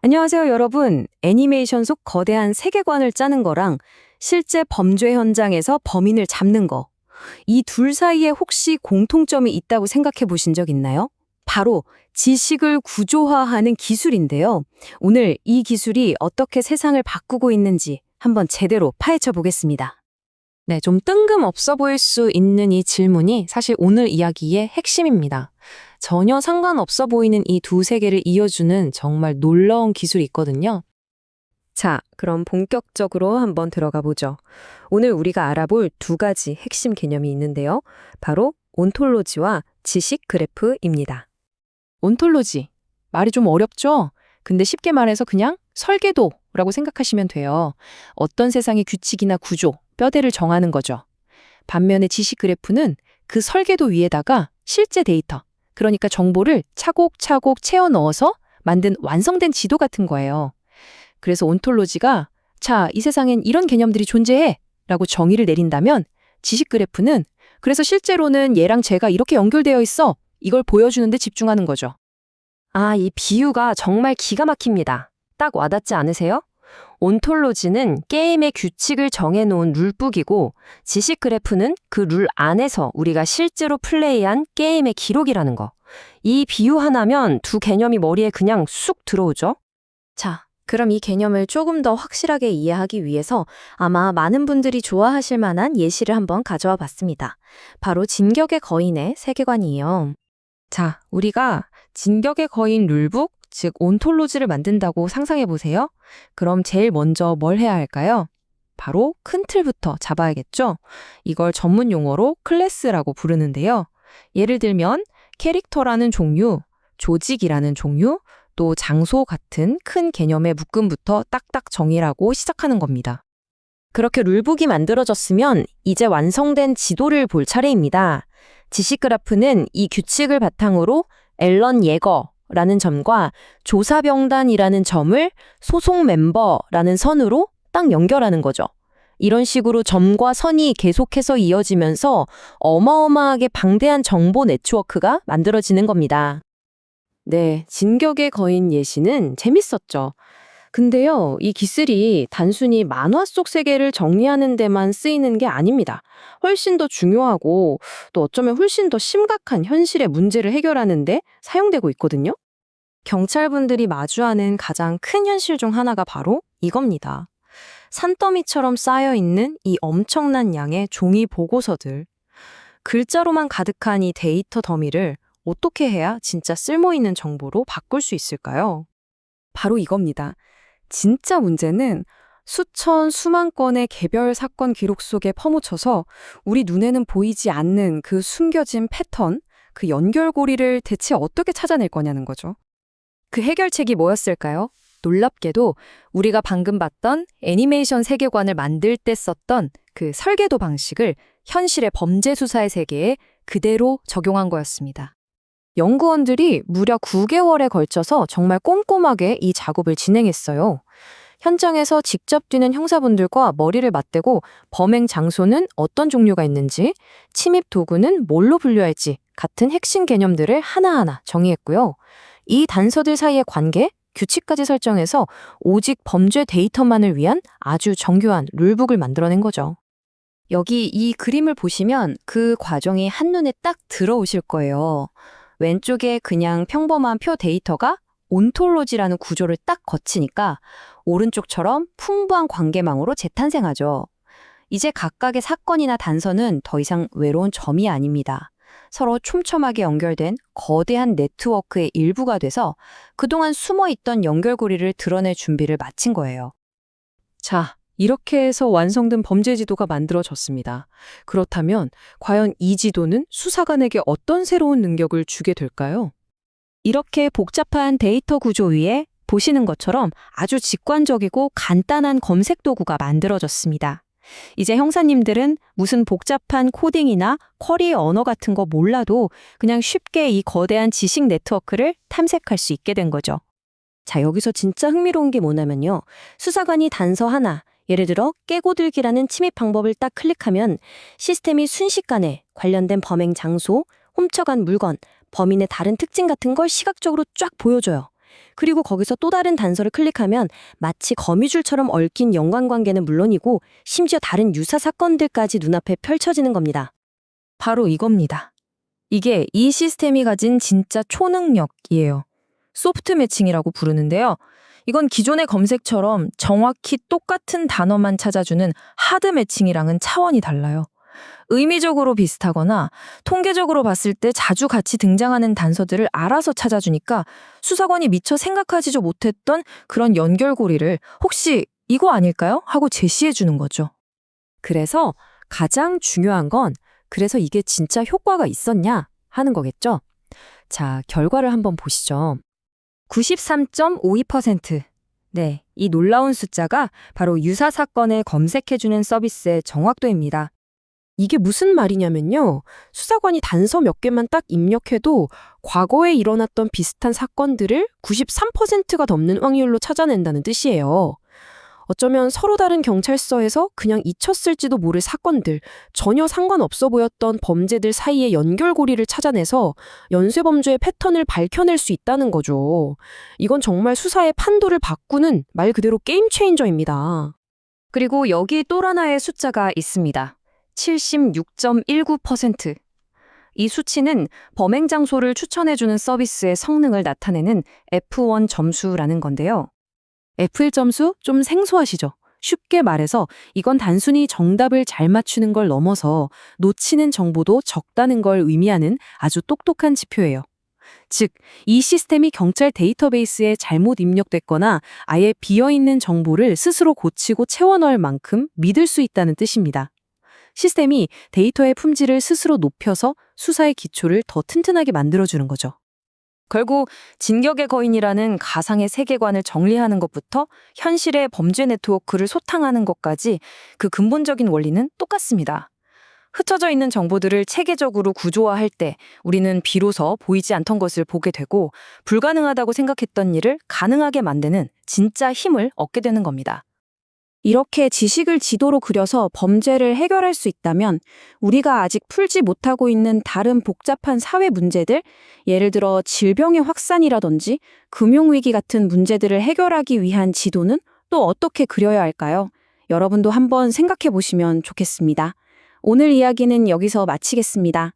안녕하세요, 여러분. 애니메이션 속 거대한 세계관을 짜는 거랑 실제 범죄 현장에서 범인을 잡는 거. 이 둘 사이에 혹시 공통점이 있다고 생각해 보신 적 있나요? 바로 지식을 구조화하는 기술인데요. 오늘 이 기술이 어떻게 세상을 바꾸고 있는지 한번 제대로 파헤쳐 보겠습니다. 네, 좀 뜬금없어 보일 수 있는 이 질문이 사실 오늘 이야기의 핵심입니다. 전혀 상관없어 보이는 이 두 세계를 이어주는 정말 놀라운 기술이 있거든요. 자, 그럼 본격적으로 한번 들어가 보죠. 오늘 우리가 알아볼 두 가지 핵심 개념이 있는데요. 바로 온톨로지와 지식 그래프입니다. 온톨로지. 말이 좀 어렵죠? 근데 쉽게 말해서 그냥 설계도라고 생각하시면 돼요. 어떤 세상의 규칙이나 구조, 뼈대를 정하는 거죠. 반면에 지식 그래프는 그 설계도 위에다가 실제 데이터, 그러니까 정보를 차곡차곡 채워 넣어서 만든 완성된 지도 같은 거예요. 그래서 온톨로지가 자, 이 세상엔 이런 개념들이 존재해 라고 정의를 내린다면 지식 그래프는 그래서 실제로는 얘랑 쟤가 이렇게 연결되어 있어 이걸 보여주는 데 집중하는 거죠. 아, 이 비유가 정말 기가 막힙니다. 딱 와닿지 않으세요? 온톨로지는 게임의 규칙을 정해놓은 룰북이고 지식 그래프는 그 룰 안에서 우리가 실제로 플레이한 게임의 기록이라는 거. 이 비유 하나면 두 개념이 머리에 그냥 쑥 들어오죠? 자, 그럼 이 개념을 조금 더 확실하게 이해하기 위해서 아마 많은 분들이 좋아하실 만한 예시를 한번 가져와 봤습니다. 바로 진격의 거인의 세계관이에요. 자, 우리가 진격의 거인 룰북, 즉 온톨로지를 만든다고 상상해 보세요. 그럼 제일 먼저 뭘 해야 할까요? 바로 큰 틀부터 잡아야겠죠? 이걸 전문 용어로 클래스라고 부르는데요. 예를 들면 캐릭터라는 종류, 조직이라는 종류, 또 장소 같은 큰 개념의 묶음부터 딱딱 정의라고 시작하는 겁니다. 그렇게 룰북이 만들어졌으면 이제 완성된 지도를 볼 차례입니다. 지식 그래프는 이 규칙을 바탕으로 앨런 예거라는 점과 조사병단이라는 점을 소속 멤버라는 선으로 딱 연결하는 거죠. 이런 식으로 점과 선이 계속해서 이어지면서 어마어마하게 방대한 정보 네트워크가 만들어지는 겁니다. 네, 진격의 거인 예시는 재밌었죠. 근데요, 이 기술이 단순히 만화 속 세계를 정리하는 데만 쓰이는 게 아닙니다. 훨씬 더 중요하고 또 어쩌면 훨씬 더 심각한 현실의 문제를 해결하는 데 사용되고 있거든요. 경찰분들이 마주하는 가장 큰 현실 중 하나가 바로 이겁니다. 산더미처럼 쌓여있는 이 엄청난 양의 종이 보고서들. 글자로만 가득한 이 데이터 더미를 어떻게 해야 진짜 쓸모있는 정보로 바꿀 수 있을까요? 바로 이겁니다. 진짜 문제는 수천, 수만 건의 개별 사건 기록 속에 퍼묻혀서 우리 눈에는 보이지 않는 그 숨겨진 패턴, 그 연결고리를 대체 어떻게 찾아낼 거냐는 거죠. 그 해결책이 뭐였을까요? 놀랍게도 우리가 방금 봤던 애니메이션 세계관을 만들 때 썼던 그 설계도 방식을 현실의 범죄 수사의 세계에 그대로 적용한 거였습니다. 연구원들이 무려 9개월에 걸쳐서 정말 꼼꼼하게 이 작업을 진행했어요. 현장에서 직접 뛰는 형사분들과 머리를 맞대고 범행 장소는 어떤 종류가 있는지, 침입 도구는 뭘로 분류할지 같은 핵심 개념들을 하나하나 정의했고요. 이 단서들 사이의 관계, 규칙까지 설정해서 오직 범죄 데이터만을 위한 아주 정교한 룰북을 만들어낸 거죠. 여기 이 그림을 보시면 그 과정이 한눈에 딱 들어오실 거예요. 왼쪽에 그냥 평범한 표 데이터가 온톨로지라는 구조를 딱 거치니까 오른쪽처럼 풍부한 관계망으로 재탄생하죠. 이제 각각의 사건이나 단서는 더 이상 외로운 점이 아닙니다. 서로 촘촘하게 연결된 거대한 네트워크의 일부가 돼서 그동안 숨어있던 연결고리를 드러낼 준비를 마친 거예요. 자, 이렇게 해서 완성된 범죄 지도가 만들어졌습니다. 그렇다면 과연 이 지도는 수사관에게 어떤 새로운 능력을 주게 될까요? 이렇게 복잡한 데이터 구조 위에 보시는 것처럼 아주 직관적이고 간단한 검색 도구가 만들어졌습니다. 이제 형사님들은 무슨 복잡한 코딩이나 쿼리 언어 같은 거 몰라도 그냥 쉽게 이 거대한 지식 네트워크를 탐색할 수 있게 된 거죠. 자, 여기서 진짜 흥미로운 게 뭐냐면요. 수사관이 단서 하나, 예를 들어 깨고들기라는 침입 방법을 딱 클릭하면 시스템이 순식간에 관련된 범행 장소, 훔쳐간 물건, 범인의 다른 특징 같은 걸 시각적으로 쫙 보여줘요. 그리고 거기서 또 다른 단서를 클릭하면 마치 거미줄처럼 얽힌 연관관계는 물론이고 심지어 다른 유사 사건들까지 눈앞에 펼쳐지는 겁니다. 바로 이겁니다. 이게 이 시스템이 가진 진짜 초능력이에요. 소프트 매칭이라고 부르는데요. 이건 기존의 검색처럼 정확히 똑같은 단어만 찾아주는 하드 매칭이랑은 차원이 달라요. 의미적으로 비슷하거나 통계적으로 봤을 때 자주 같이 등장하는 단서들을 알아서 찾아주니까 수사관이 미처 생각하지도 못했던 그런 연결고리를 혹시 이거 아닐까요? 하고 제시해 주는 거죠. 그래서 가장 중요한 건 그래서 이게 진짜 효과가 있었냐 하는 거겠죠. 자, 결과를 한번 보시죠. 93.52%. 네, 이 놀라운 숫자가 바로 유사 사건을 검색해주는 서비스의 정확도입니다. 이게 무슨 말이냐면요. 수사관이 단서 몇 개만 딱 입력해도 과거에 일어났던 비슷한 사건들을 93%가 넘는 확률로 찾아낸다는 뜻이에요. 어쩌면 서로 다른 경찰서에서 그냥 잊혔을지도 모를 사건들, 전혀 상관없어 보였던 범죄들 사이의 연결고리를 찾아내서 연쇄범죄의 패턴을 밝혀낼 수 있다는 거죠. 이건 정말 수사의 판도를 바꾸는 말 그대로 게임 체인저입니다. 그리고 여기 또 하나의 숫자가 있습니다. 76.19%. 이 수치는 범행 장소를 추천해주는 서비스의 성능을 나타내는 F1 점수라는 건데요. F1 점수 좀 생소하시죠? 쉽게 말해서 이건 단순히 정답을 잘 맞추는 걸 넘어서 놓치는 정보도 적다는 걸 의미하는 아주 똑똑한 지표예요. 즉, 이 시스템이 경찰 데이터베이스에 잘못 입력됐거나 아예 비어있는 정보를 스스로 고치고 채워넣을 만큼 믿을 수 있다는 뜻입니다. 시스템이 데이터의 품질을 스스로 높여서 수사의 기초를 더 튼튼하게 만들어주는 거죠. 결국 진격의 거인이라는 가상의 세계관을 정리하는 것부터 현실의 범죄 네트워크를 소탕하는 것까지 그 근본적인 원리는 똑같습니다. 흩어져 있는 정보들을 체계적으로 구조화할 때 우리는 비로소 보이지 않던 것을 보게 되고 불가능하다고 생각했던 일을 가능하게 만드는 진짜 힘을 얻게 되는 겁니다. 이렇게 지식을 지도로 그려서 범죄를 해결할 수 있다면 우리가 아직 풀지 못하고 있는 다른 복잡한 사회 문제들, 예를 들어 질병의 확산이라든지 금융위기 같은 문제들을 해결하기 위한 지도는 또 어떻게 그려야 할까요? 여러분도 한번 생각해 보시면 좋겠습니다. 오늘 이야기는 여기서 마치겠습니다.